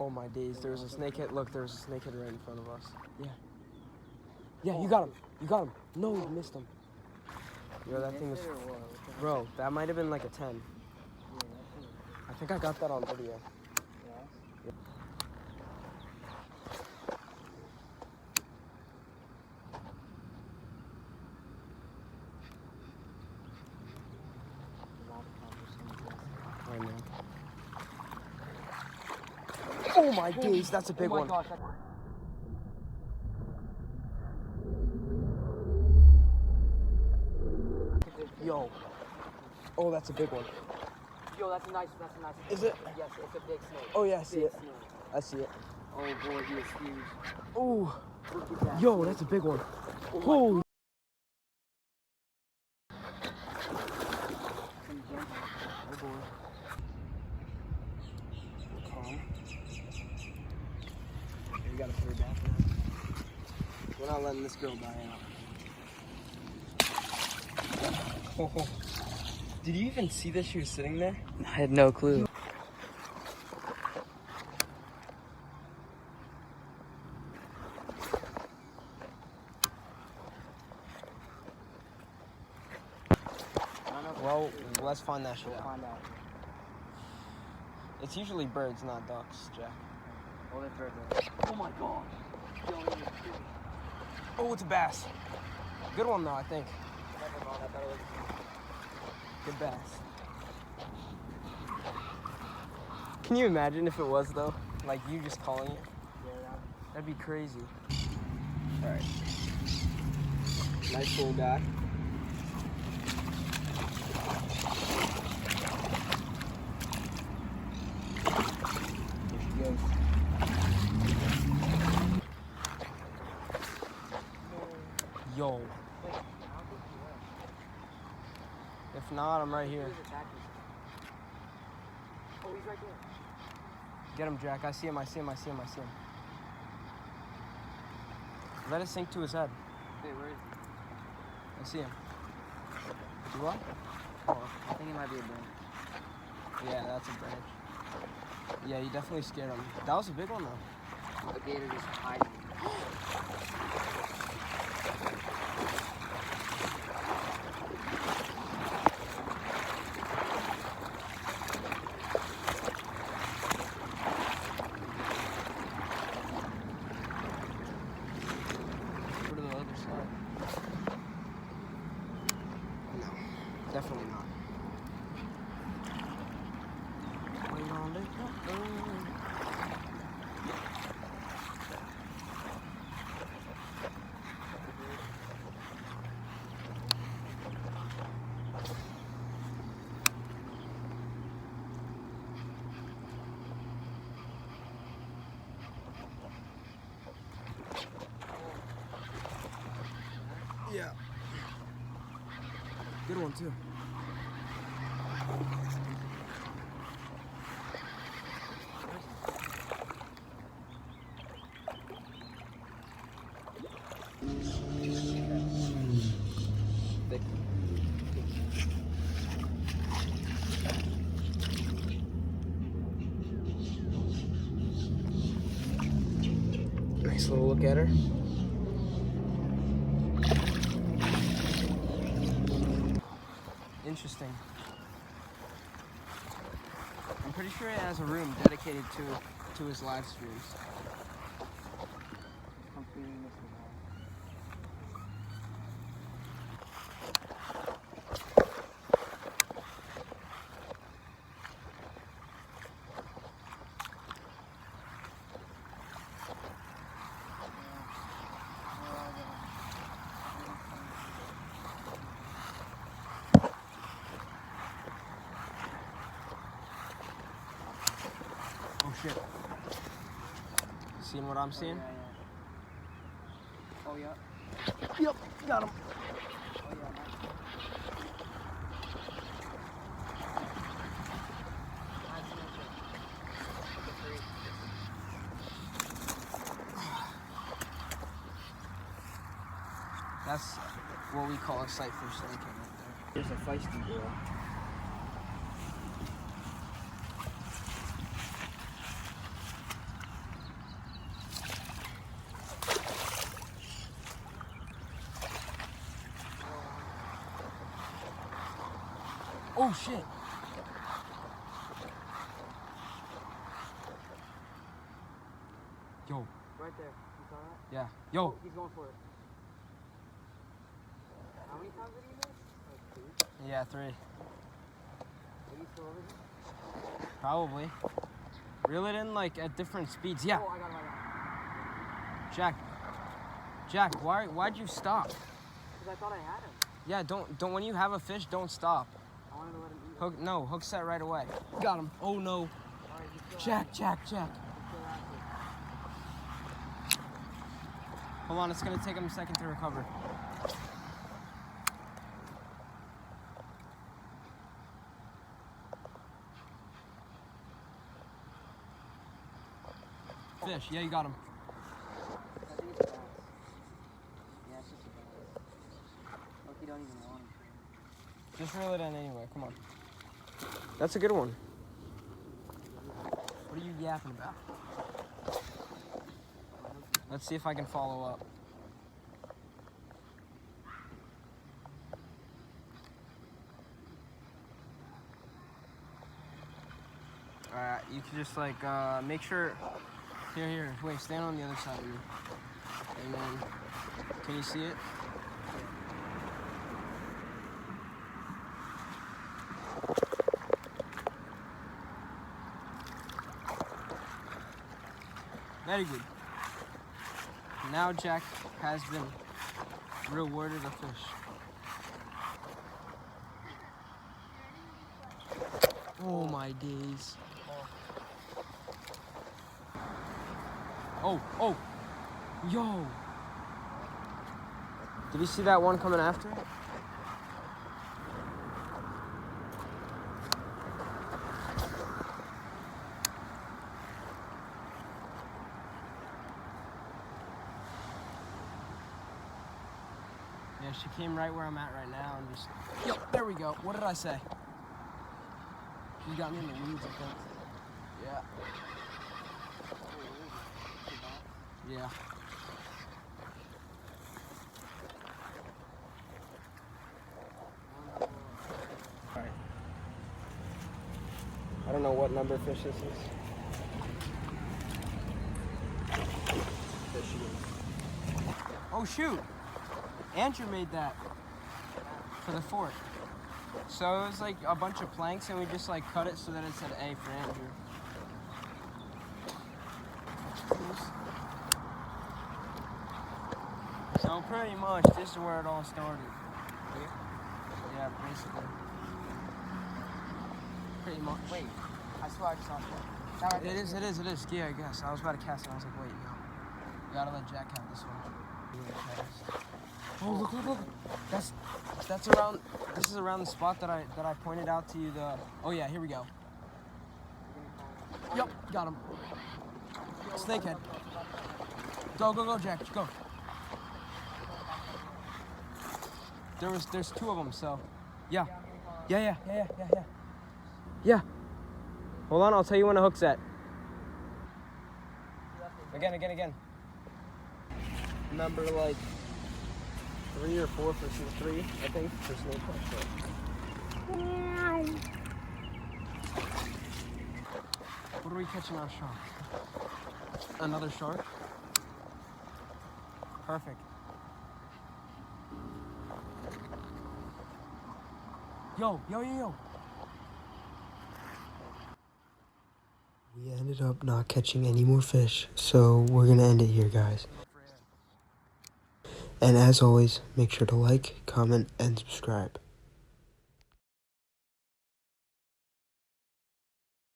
Oh my days, there's a snakehead. Look, there's a snakehead right in front of us. Yeah. Yeah, you got him. You got him. No, you missed him. Yo, that thing was... Bro, that might have been like a 10. I think I got that on video. Yeah. I know. Oh my days, that's a big one. Gosh, Yo. Oh, that's a big one. Yo, that's a nice one. Is it? Yes, it's a big snake. Oh yeah, I see Big it. snake. I see it. Oh boy, he is huge. Oh. Look at that. Yo, that's a big one. Oh, Holy. Oh boy. Calm. We gotta put her down now. We're not letting this girl die out. Oh. Did you even see that she was sitting there? I had no clue. Well, let's find that shit We'll out. find out. It's usually birds, not ducks, Jack. Oh, there's birds there. Oh my gosh. Yo, he is huge. Oh, it's a bass. Good one though, I think. Never mind, I thought it was Good bass. Can you imagine if it was though? Like you just calling it? That'd be crazy. Alright. Nice little guy. There she goes. Yo. If not, I'm right here. Oh, he's right there. Get him, Jack. I see him. Let it sink to his head. Wait, where is he? I see him. You what? Oh, I think it might be a branch. Yeah, that's a branch. Yeah, you definitely scared him. That was a big one though. The gator just hiding. Go to the other side. No, definitely not. Wait on it. Yeah. Good one too. Thick. Nice little look at her. Interesting. I'm pretty sure it has a room dedicated to his live streams. I'm feeding this one. Oh shit. Seeing what I'm seeing? Oh, yeah. Yep, got him. Oh, yeah, nice. That's what we call a sight for snakehead right there. There's a feisty girl. Oh, shit. Yo. Right there. You saw that? Yeah. Yo. Oh, he's going for it. How many times did he miss? Like 2? Yeah, 3. Are you still over here? Probably. Reel it in like at different speeds. Yeah. Oh, I got it. Jack, why'd you stop? Because I thought I had him. Yeah, don't when you have a fish, don't stop. I wanted to let him eat. Hook set right away. Got him. Oh no. All right, he's still Jack. He's still active. Hold on, it's gonna take him a second to recover. Fish, yeah, you got him. I think it's a bass. Yeah, it's just a bass. Look, you don't even want him. Just reel it in anyway, come on. That's a good one. What are you yapping about? Let's see if I can follow up. Alright, you can just like make sure. Here, wait, stand on the other side of me. And then, can you see it? Very good. Now Jack has been rewarded a fish. Oh my days. Oh, yo. Did you see that one coming after it? Yeah, she came right where I'm at right now and just, yo, there we go. What did I say? She got me in the weeds, I think. Yeah. Yeah. Alright. I don't know what number fish this is. There she is. Oh shoot! Andrew made that for the fort. So it was like a bunch of planks and we just like cut it so that it said A for Andrew. So pretty much this is where it all started. Yeah, basically. Pretty much. Wait, I swear I just saw it. It is. Yeah, I guess. I was about to cast it. I was like, wait, no. You gotta let Jack have this one. Oh, look. That's around. This is around the spot that I pointed out to you. Oh yeah, here we go. Yep, got him. Snakehead. Go, Jack, go. There's 2 of them, so yeah. Yeah. Hold on, I'll tell you when the hook's at. Again. Number like 3 or 4 for 3, I think, for snakehead. What are we catching our shark? Another shark? Perfect. Yo. We ended up not catching any more fish, so we're gonna end it here, guys. And as always, make sure to like, comment, and subscribe.